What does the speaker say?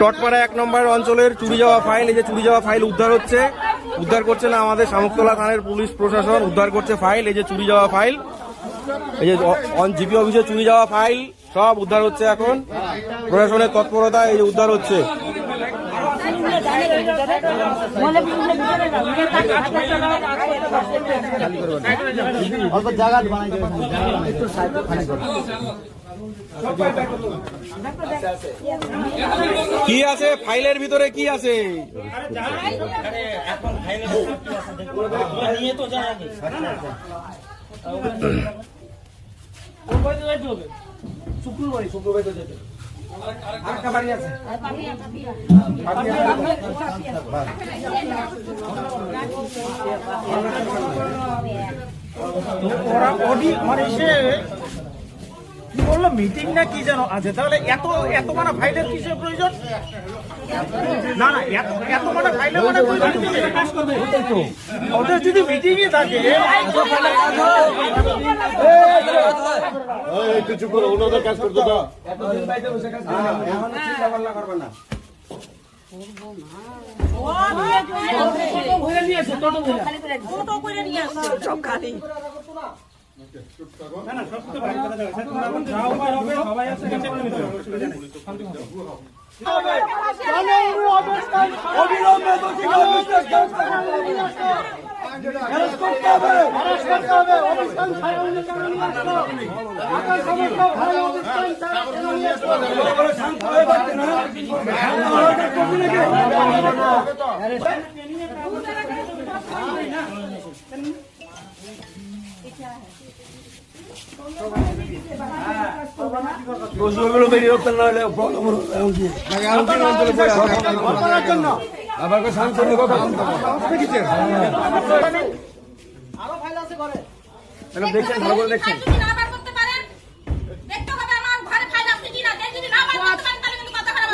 টটপাড়া 1 নম্বর অঞ্চলের চুরি যাওয়া ফাইল, এই যে চুরি যাওয়া ফাইল উদ্ধার হচ্ছে, উদ্ধার করছে না আমাদের শামুকতলা থানার পুলিশ প্রশাসন, উদ্ধার করছে ফাইল। এই যে চুরি যাওয়া ফাইল, এই যে জিপি অফিসে চুরি যাওয়া ফাইল সব উদ্ধার হচ্ছে এখন প্রশাসনের তৎপরতায়, এই যে উদ্ধার হচ্ছে। কি আছে ফাইলের ভিতরে, কি আছে? বললো মিটিং না কি যেন আছে, তাহলে এত এত মানে ফাইলের কিসের প্রয়োজন? না না, এত মানে ফাইলের মানে ওদের যদি মিটিংই থাকে কিছু করে ওনাদের কাজ করতে দাও। দেখছেন ভালো করে দেখছেন।